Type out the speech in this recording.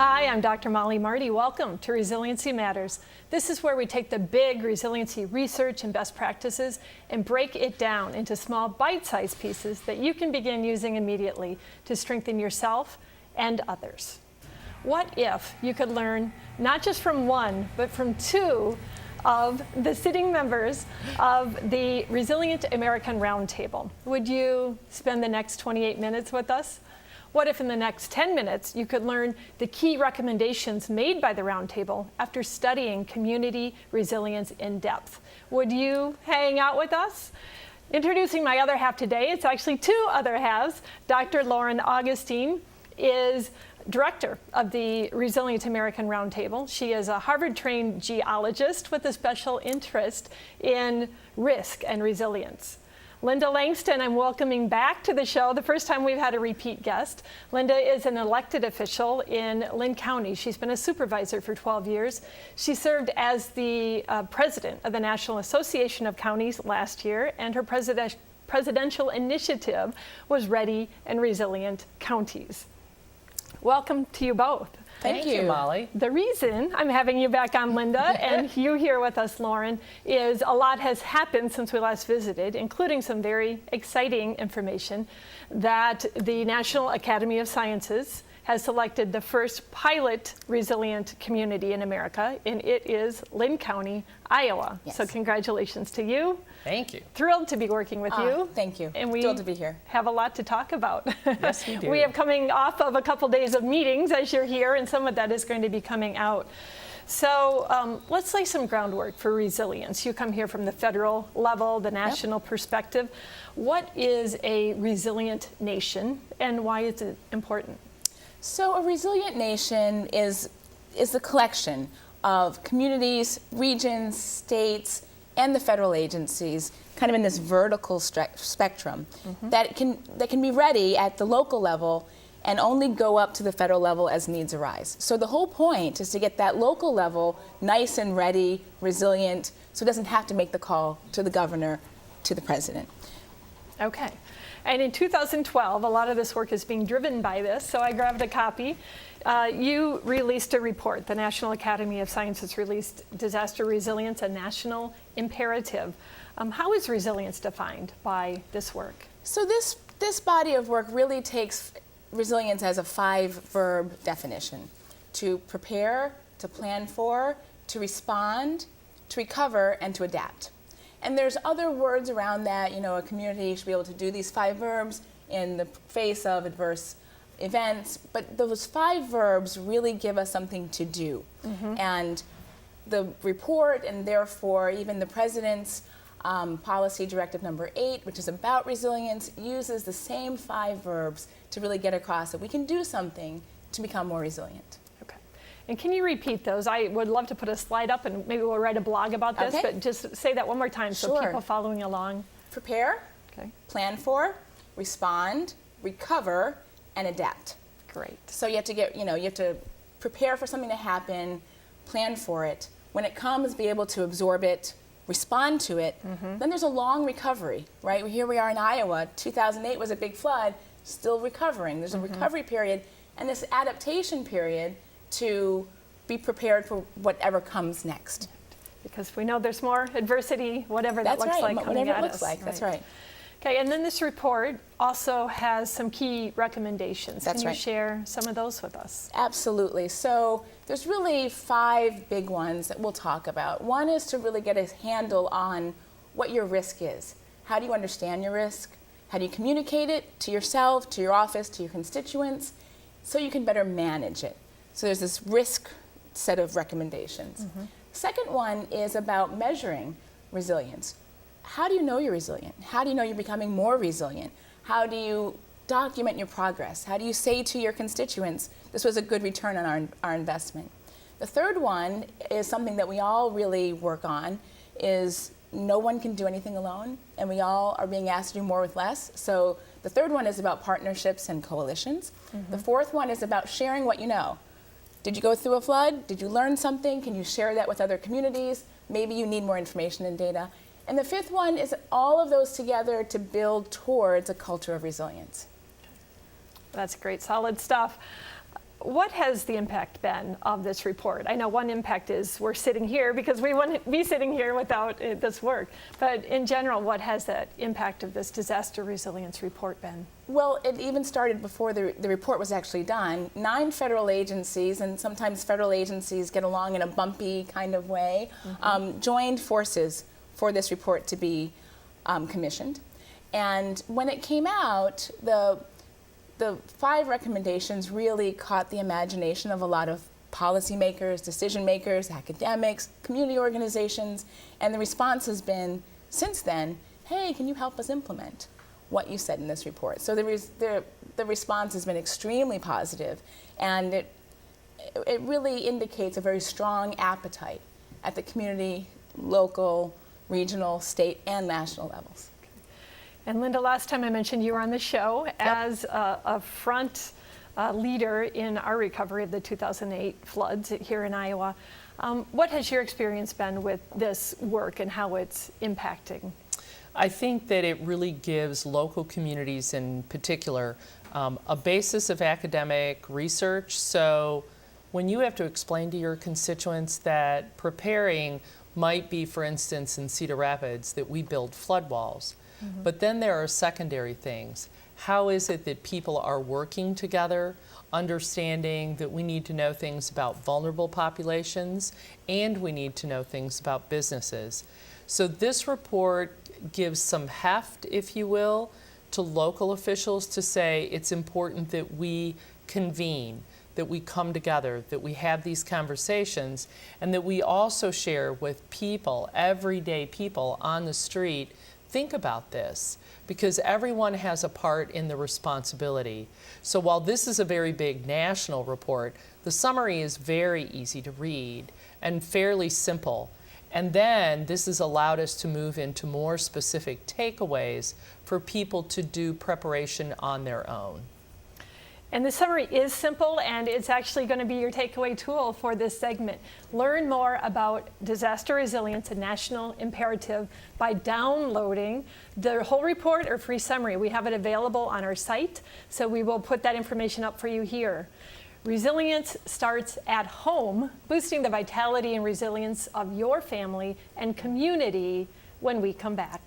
Hi, I'm Dr. Mollie Marti. Welcome to Resiliency Matters. This is where we take the big resiliency research and best practices and break it down into small bite-sized pieces that you can begin using immediately to strengthen yourself and others. What if you could learn not just from one, but from two of the sitting members of the Resilient American Roundtable? Would you spend the next 28 minutes with us? What if in the next 10 minutes you could learn the key recommendations made by the Roundtable after studying community resilience in depth? Would you hang out with us? Introducing my other half today, it's actually two other halves. Dr. Lauren Augustine is director of the Resilient American Roundtable. She is a Harvard-trained geologist with a special interest in risk and resilience. Linda Langston, I'm welcoming back to the show, the first time we've had a repeat guest. Linda is an elected official in Linn County. She's been a supervisor for 12 years. She served as the president of the National Association of Counties last year, and her presidential initiative was Ready and Resilient Counties. Welcome to you both. Thank you, Mollie. The reason I'm having you back on, Linda, and you here with us, Lauren, is a lot has happened since we last visited, including some very exciting information that the National Academy of Sciences has selected the first pilot resilient community in America, and it is Linn County, Iowa. Yes. So congratulations to you. Thank you. Thrilled to be working with you. Thank you. And we thrilled to be here. Have a lot to talk about. Yes, we do. We have coming off of a couple days of meetings as you're here, and some of that is going to be coming out. So let's lay some groundwork for resilience. You come here from the federal level, the national perspective. What is a resilient nation, and why is it important? So a resilient nation is the collection of communities, regions, states, and the federal agencies, kind of in this vertical spectrum, that can be ready at the local level and only go up to the federal level as needs arise. So the whole point is to get that local level nice and ready, resilient, so it doesn't have to make the call to the governor, to the president. Okay. And in 2012, a lot of this work is being driven by this, so I grabbed a copy. You released a report. The National Academy of Sciences released Disaster Resilience, a National Imperative. How is resilience defined by this work? So this body of work really takes resilience as a 5-verb definition: to prepare, to plan for, to respond, to recover, and to adapt. And there's other words around that. You know, a community should be able to do these 5 verbs in the face of adverse events, but those 5 verbs really give us something to do. And the report, and therefore even the president's policy directive number 8, which is about resilience, uses the same 5 verbs to really get across that we can do something to become more resilient. And can you repeat those? I would love to put a slide up, and maybe we'll write a blog about this, but just say that one more time so people following along. Prepare, plan for, respond, recover, and adapt. Great. So you have to you have to prepare for something to happen, plan for it. When it comes, be able to absorb it, respond to it. Then there's a long recovery, right? Here we are in Iowa. 2008 was a big flood, still recovering. There's a recovery period, and this adaptation period to be prepared for whatever comes next. Because we know there's more adversity, whatever that looks like coming at us. That's right. Okay, and then this report also has some key recommendations. Can you share some of those with us? Absolutely. So there's really 5 big ones that we'll talk about. One is to really get a handle on what your risk is. How do you understand your risk? How do you communicate it to yourself, to your office, to your constituents, so you can better manage it? So there's this risk set of recommendations. Second one is about measuring resilience. How do you know you're resilient? How do you know you're becoming more resilient? How do you document your progress? How do you say to your constituents, this was a good return on our investment? The third one is something that we all really work on, is no one can do anything alone, and we all are being asked to do more with less. So the third one is about partnerships and coalitions. The fourth one is about sharing what you know. Did you go through a flood? Did you learn something? Can you share that with other communities? Maybe you need more information and data. And the fifth one is all of those together to build towards a culture of resilience. That's great, solid stuff. what has the impact been of this report? I know one impact is we're sitting here because we wouldn't be sitting here without this work. But in general, what has that impact of this disaster resilience report been? Well, it even started before the report was actually done. 9 federal agencies, and sometimes federal agencies get along in a bumpy kind of way, joined forces for this report to be commissioned. And when it came out, the 5 recommendations really caught the imagination of a lot of policymakers, decision makers, academics, community organizations, and the response has been, since then, hey, can you help us implement what you said in this report? So the response has been extremely positive, and it really indicates a very strong appetite at the community, local, regional, state, and national levels. And Linda, last time I mentioned you were on the show as a front leader in our recovery of the 2008 floods here in Iowa. What has your experience been with this work and how it's impacting? I think that it really gives local communities in particular a basis of academic research. So when you have to explain to your constituents that preparing might be, for instance, in Cedar Rapids, that we build flood walls. But then there are secondary things. How is it that people are working together, understanding that we need to know things about vulnerable populations and we need to know things about businesses? So this report gives some heft, if you will, to local officials to say it's important that we convene, that we come together, that we have these conversations, and that we also share with people, everyday people on the street, think about this, because everyone has a part in the responsibility. So while this is a very big national report, the summary is very easy to read and fairly simple. And then this has allowed us to move into more specific takeaways for people to do preparation on their own. And the summary is simple, and it's actually going to be your takeaway tool for this segment. Learn more about disaster resilience, a national imperative, by downloading the whole report or free summary. We have it available on our site, so we will put that information up for you here. Resilience starts at home, boosting the vitality and resilience of your family and community when we come back.